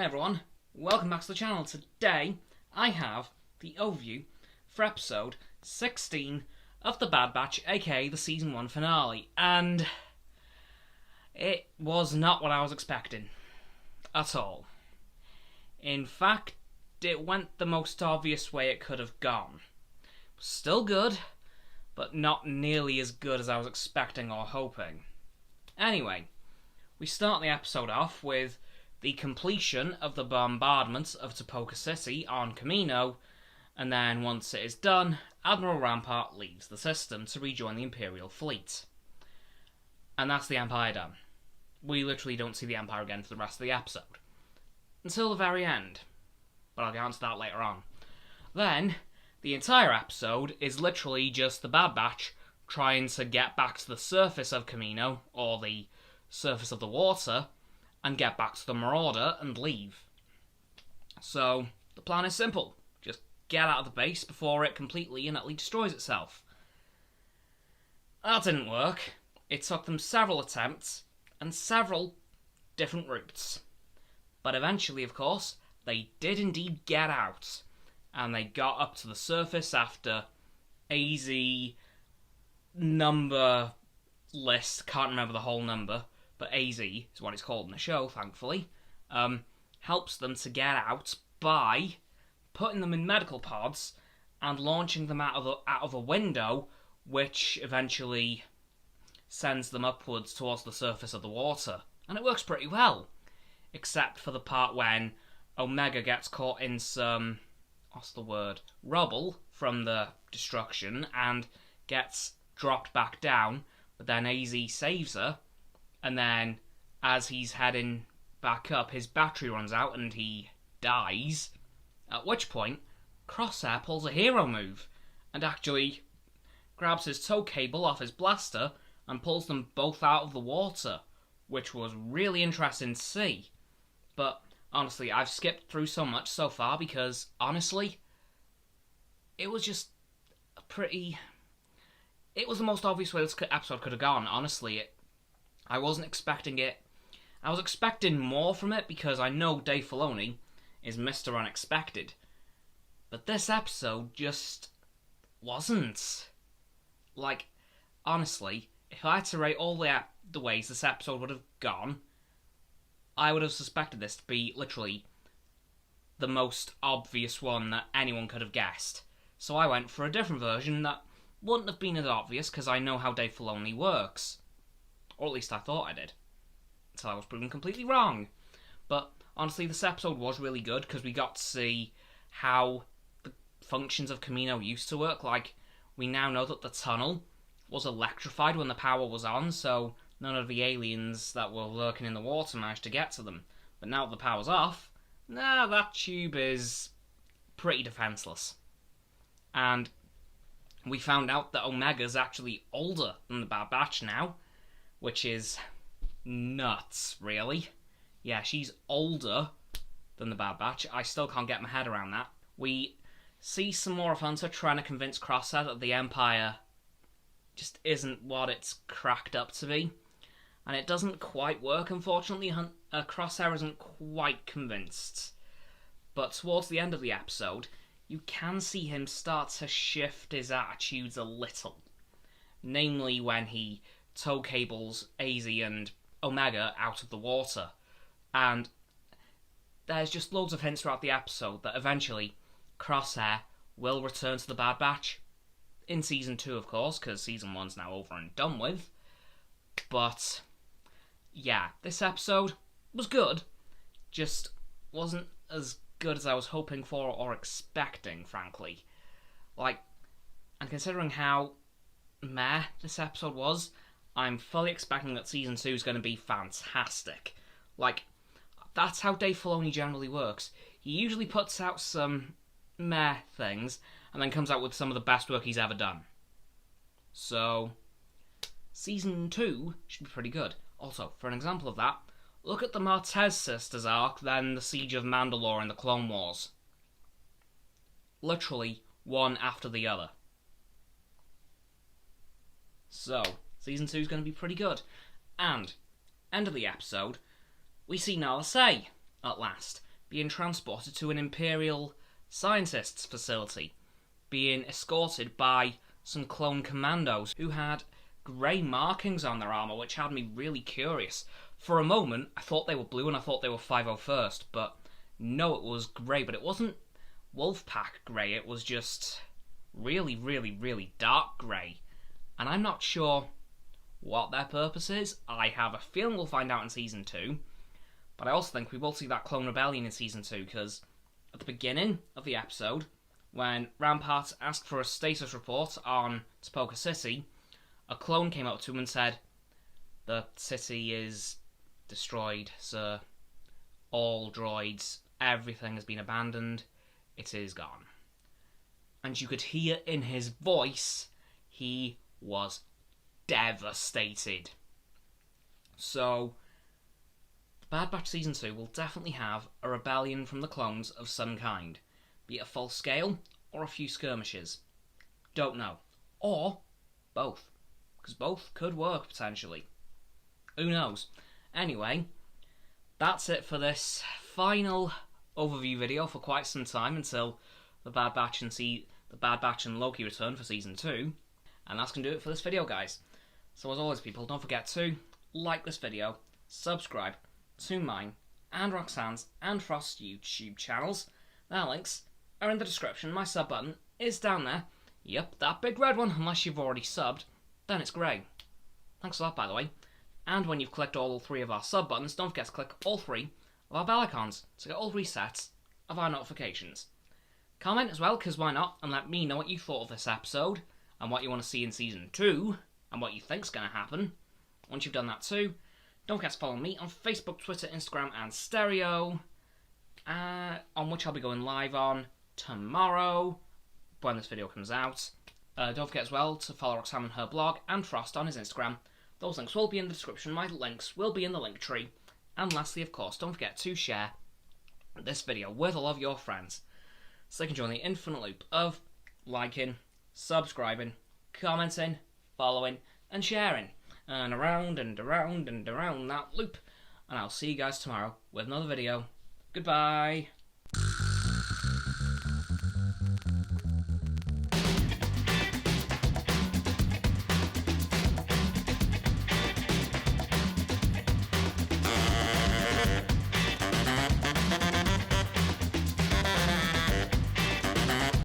everyone, welcome back to the channel. Today I have the overview for episode 16 of The Bad Batch, aka the season 1 finale, and it was not what I was expecting at all. In fact, it went the most obvious way it could have gone. Still good, but not nearly as good as I was expecting or hoping. Anyway, we start the episode off with the completion of the bombardment of Tipoca City on Kamino, and then once it is done, Admiral Rampart leaves the system to rejoin the Imperial fleet. And that's the Empire done. We literally don't see the Empire again for the rest of the episode. Until the very end. But I'll get onto that later on. Then, the entire episode is literally just the Bad Batch trying to get back to the surface of Kamino, or the surface of the water, and get back to the Marauder and leave. So, the plan is simple. Just get out of the base before it completely and utterly destroys itself. That didn't work. It took them several attempts and several different routes. But eventually, of course, they did indeed get out. And they got up to the surface after AZ number list, can't remember the whole number, but AZ is what it's called in the show, thankfully, helps them to get out by putting them in medical pods and launching them out of a window, which eventually sends them upwards towards the surface of the water. And it works pretty well, except for the part when Omega gets caught in some, rubble from the destruction and gets dropped back down, but then AZ saves her. And then, as he's heading back up, his battery runs out and he dies. At which point, Crosshair pulls a hero move and actually grabs his tow cable off his blaster and pulls them both out of the water, which was really interesting to see. But honestly, I've skipped through so much so far because, honestly, it was just it was the most obvious way this episode could have gone, honestly. I wasn't expecting it. I was expecting more from it because I know Dave Filoni is Mr. Unexpected. But this episode just wasn't. Like, honestly, if I had to rate all the ways this episode would have gone, I would have suspected this to be literally the most obvious one that anyone could have guessed. So I went for a different version that wouldn't have been as obvious because I know how Dave Filoni works. Or at least I thought I did. Until I was proven completely wrong. But honestly, this episode was really good because we got to see how the functions of Kamino used to work. Like, we now know that the tunnel was electrified when the power was on, so none of the aliens that were lurking in the water managed to get to them. But now that the power's off, that tube is pretty defenseless. And we found out that Omega's actually older than the Bad Batch now, which is nuts, really. Yeah, she's older than the Bad Batch. I still can't get my head around that. We see some more of Hunter trying to convince Crosshair that the Empire just isn't what it's cracked up to be. And it doesn't quite work, unfortunately. Crosshair isn't quite convinced. But towards the end of the episode, you can see him start to shift his attitudes a little. Namely when he tow cables AZ and Omega out of the water. And there's just loads of hints throughout the episode that eventually Crosshair will return to the Bad Batch. In Season 2, of course, because Season 1's now over and done with. But, yeah, this episode was good. Just wasn't as good as I was hoping for or expecting, frankly. Like, and considering how meh this episode was, I'm fully expecting that Season 2 is going to be fantastic. Like, that's how Dave Filoni generally works. He usually puts out some meh things, and then comes out with some of the best work he's ever done. So, Season 2 should be pretty good. Also, for an example of that, look at the Martez Sisters arc, then the Siege of Mandalore and the Clone Wars. Literally, one after the other. So, Season 2 is going to be pretty good. And, end of the episode, we see Nala Se, at last. being transported to an Imperial scientists' facility, being escorted by some clone commandos who had grey markings on their armour, which had me really curious. For a moment, I thought they were blue and I thought they were 501st, but no, it was grey. But it wasn't Wolfpack grey, it was just really, really, really dark grey. And I'm not sure what their purpose is. I have a feeling we'll find out in Season 2, but I also think we will see that clone rebellion in Season 2, because at the beginning of the episode, when Rampart asked for a status report on Spoka City, a clone came up to him and said, "The city is destroyed, sir. All droids, everything has been abandoned. It is gone." And you could hear in his voice, he was devastated. So, the Bad Batch Season 2 will definitely have a rebellion from the clones of some kind. Be it a full scale, or a few skirmishes. Don't know. Or both. Because both could work, potentially. Who knows? Anyway, that's it for this final overview video for quite some time until the Bad Batch and Loki return for Season 2. And that's going to do it for this video, guys. So as always, people, don't forget to like this video, subscribe to mine and Roxanne's and Frost's YouTube channels. Their links are in the description. My sub button is down there. Yep, that big red one, unless you've already subbed, then it's grey. Thanks a lot, by the way. And when you've clicked all three of our sub buttons, don't forget to click all three of our bell icons to get all three sets of our notifications. Comment as well, because why not, and let me know what you thought of this episode, and what you want to see in Season 2, and what you think's going to happen. Once you've done that too, don't forget to follow me on Facebook, Twitter, Instagram, and Stereo, on which I'll be going live on tomorrow, when this video comes out. Don't forget as well to follow Roxanne on her blog, and Frost on his Instagram. Those links will be in the description. My links will be in the link tree. And lastly, of course, don't forget to share this video with all of your friends, so they can join the infinite loop of liking, subscribing, commenting, following, and sharing. And around and around and around that loop. And I'll see you guys tomorrow with another video. Goodbye.